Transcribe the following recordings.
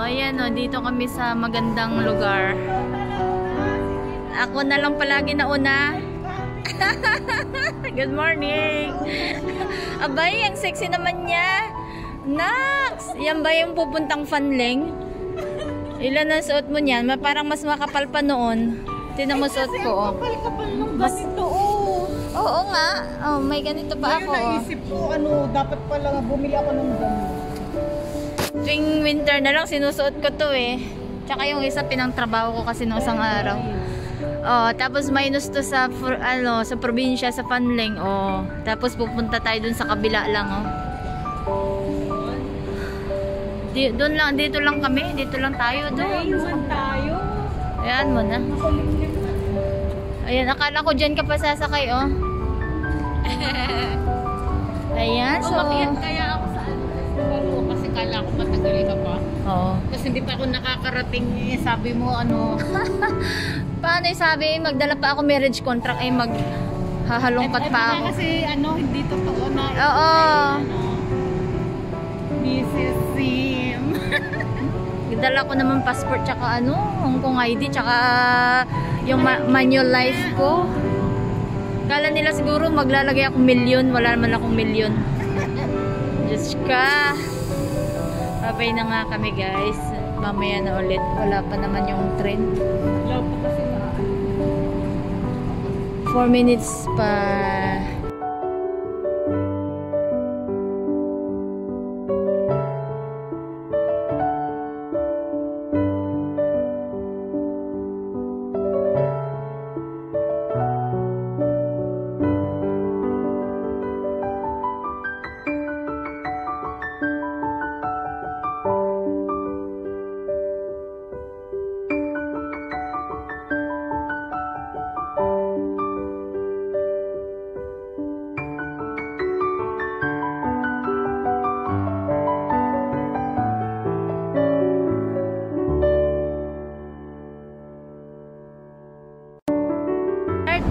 ayan o, dito kami sa magandang lugar. Ako na lang palagi nauna. Good morning. Abay, ang sexy naman niya. Nax! Yan ba yung pupuntang Fanling? Ilan ang suot mo niyan? Parang mas makapal pa noon. Tinan mo suot ko. Kapal-kapal nung ganito, oh. Oo nga. Oh, may ganito pa ako. Naisip ko, dapat pala bumili ako ng ganito. Tuwing winter na lang, sinusuot ko to eh. Tsaka yung isa, pinangtrabaho ko kasi noong isang araw. Oh, tapos minus to sa sa probinsya, sa Fanling. Oh, tapos pupunta tayo dun sa kabila lang, oh. Doon lang, dito lang kami, dito lang tayo doon. Naiiwan tayo. Ayan mo na. Ayan, akala ko dyan ka pa sasakay, oh. Ayan, so umakyat kaya ako sa kasi kala ko matagal ka pa. Oo. Kasi hindi pa ako nakakarating, sabi mo paano sabi, magdala pa ako marriage contract ay maghahalongkat pa ako. Kasi hindi totoo na. Oo. Mrs. Sim. Dala ko naman passport tsaka Hong Kong ID tsaka yung manual life ko. Kala nila siguro maglalagay ako milyon, wala naman akong milyon. Diyos ka. Babay na nga kami guys. Mamaya na ulit. Wala pa naman yung train. Wala pa kasi na. 4 minutes pa.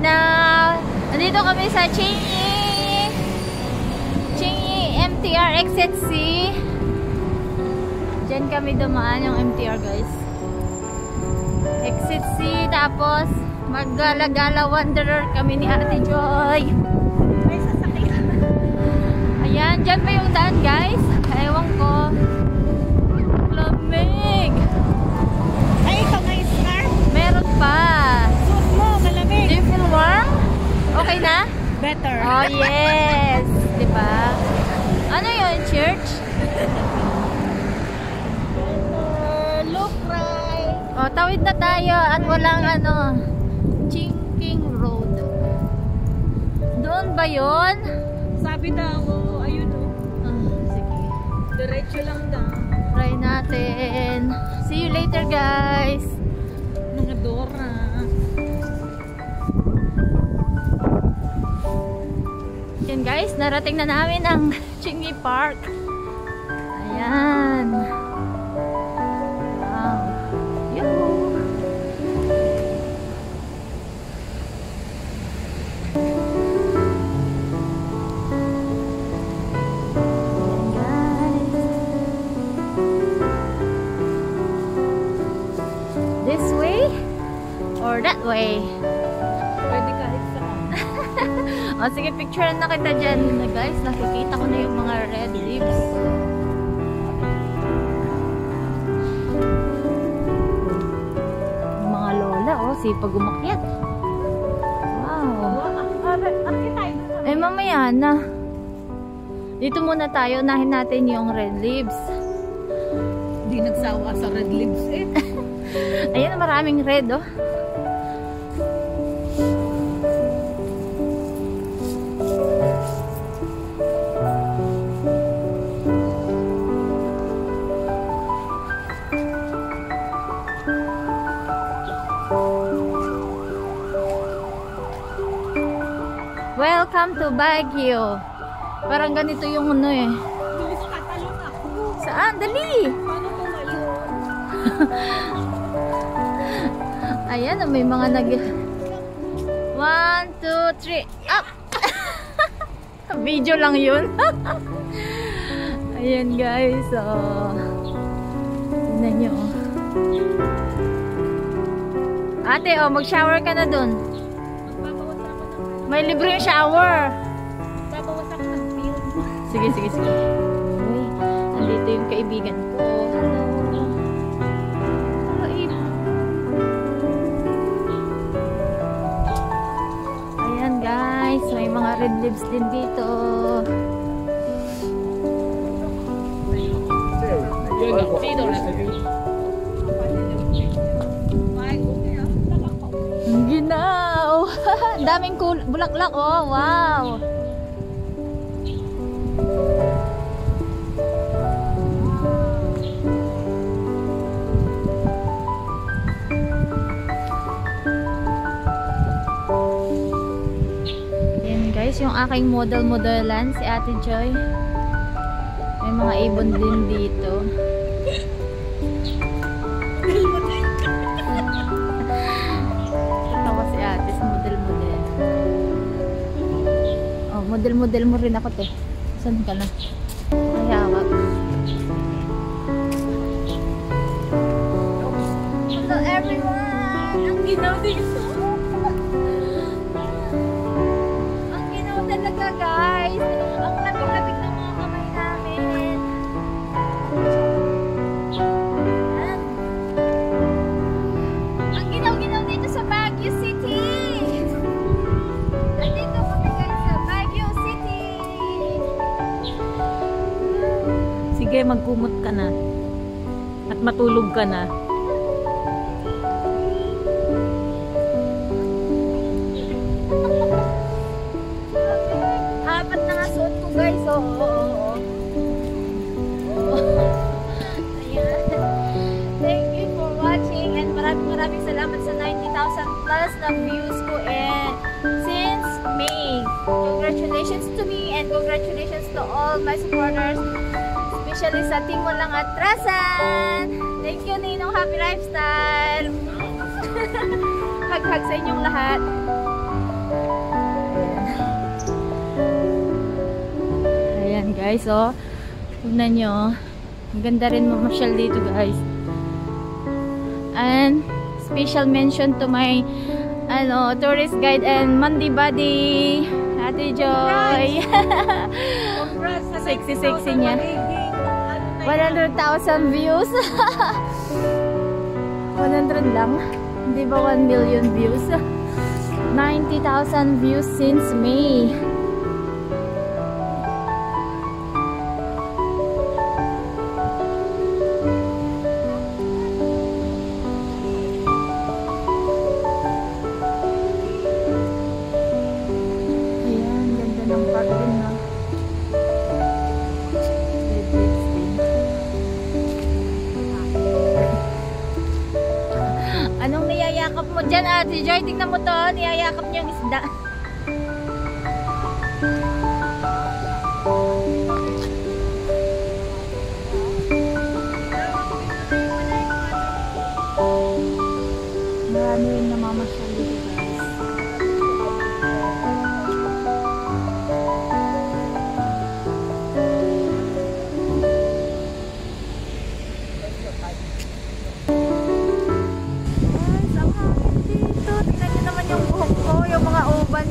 Now, nandito kami sa Chinyi MTR Exit C. Diyan kami dumaan yung MTR guys. Exit C, tapos maggala-gala wanderer kami ni Ate Joy. May sasakyan. Ayan, dyan pa yung daan guys. Ewan ko. Lamig. Ay, ito nga yung scarf. Meron pa. Suot mo, malamig. Do you feel warm? Okay na? Better. Oh yes. Diba? Ano yun? Church? Look right. Oh, tawid na tayo at walang Chingking Road. Doon ba yun? Sabi daw, ayun o. Sige. Diretso lang daw. Try natin. See you later guys. Mga Dora. Yan guys, narating na namin ang Chinyi Park. Ayan. Wow. Yoo. This way or that way? Pwede kahit saan. O sige, picturean na kita dyan na guys. Nakikita ko na yung mga red leaves. Yung mga lola, sipag umakyat. Wow. Eh mamaya na. Dito muna tayo, unahin natin yung red leaves. Hindi nagsawa sa red leaves eh. Ayan, maraming red Welcome to Baguio. Parang ganito yung Bilis ka, talon ako. Saan? Dali! Paano tumalon? Ayan, may mga 1, 2, 3, up! Video lang yun. Ayan guys, Tingnan nyo, oh. Ate, oh, mag-shower ka na dun. Magpapawas ako ng... May libreng shower. Magpapawas ako ng film. Sige, sige, sige. Uy, nandito yung kaibigan ko. Hello. Hello, Abe. Ayan, guys. May mga red leaves din dito. Ang ginaw. Daming bulaklak, oh. Wow. Ayan, guys, yung aking model-modelan, si Ate Joy. May mga ibon din dito. Tawa si ate sa model-model. Oh, model-model mo rin ako, te. Saan ka na? Mayawak. Hello everyone! Ang ginaw dito. Ang ginaw talaga, guys. Ang labig-labig ng mga kamay namin. Ang ginaw-ginaw dito sa Baguio City. Nandito kami, guys, sa Baguio City. Sige, magkumot ka na. At matulog ka na. Apat na nga suot ko, guys. Oo. Ayan. Thank you for watching and maraming salamat sa 90,000 plus na views ko since May. Congratulations to me and congratulations to all my supporters, especially sa Team Walang Atrasan. Thank you, Ninong Happy Lifestyle. Hag-hag sa inyong lahat. Ayan, guys, oh. Tignan nyo. Ang ganda rin mamasyal dito, guys. And special mention to my tourist guide and Monday buddy, Ate Joy. Sexy niya. 100,000 views. 100 lang. Hindi ba 1 million views? 90,000 views since May. Ayan, ganda ng park din, no? Red lips din. Anong niyayakap mo dyan, Ate Joy? Tingnan mo to, niyayakap niya yung isda. Marami rin namamasyal dito, guys. Guys, ang hangin dito. Tingnan nyo naman yung buhok ko, yung mga uban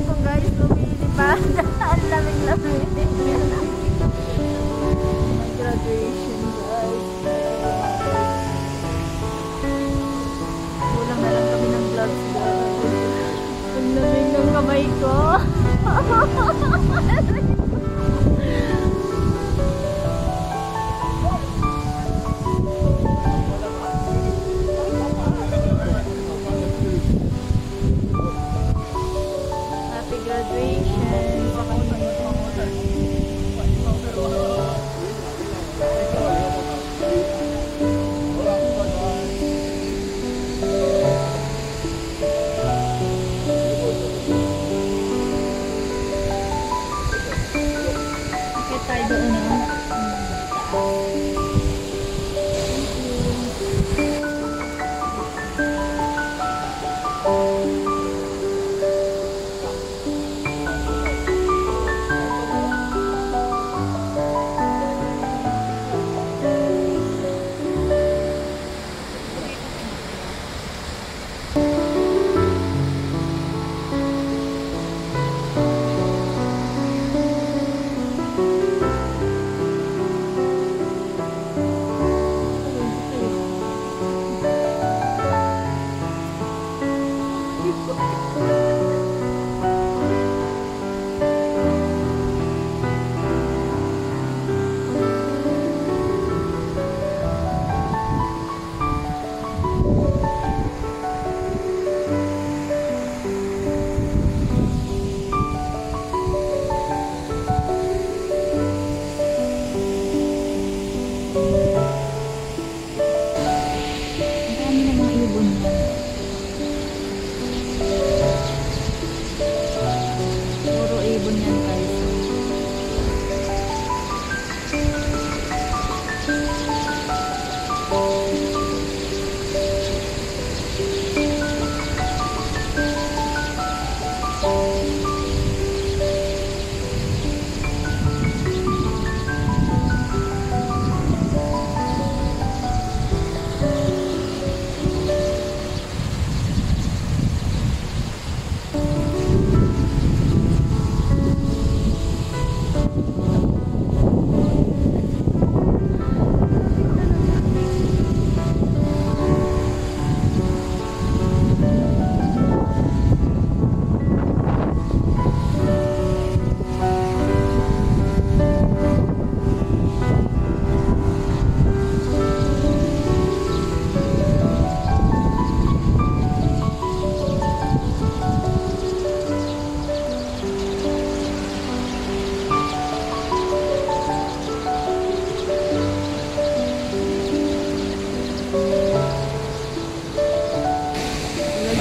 Hello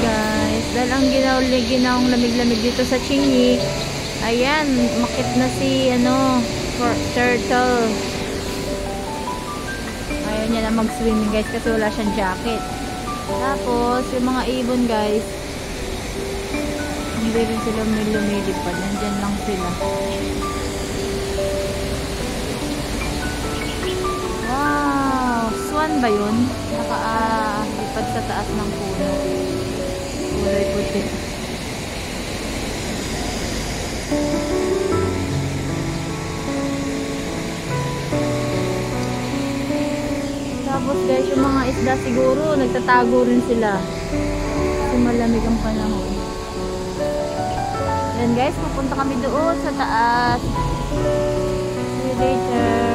guys, dahil ang ginawang lamig-lamig dito sa Chingy, ayan, makit na si turtle. Ayaw niya na mag-swimming guys kasi wala siyang jacket. Tapos yung mga ibon guys, hindi rin sila lumilipad, nandyan lang sila. Wow, swan ba yun? Naka-lipad sa taas ng puno. Kulay puti. Tapos guys, yung mga isda siguro nagtatago rin sila kasi malamig ang panahon. Yan guys, pupunta kami doon sa taas. See you later.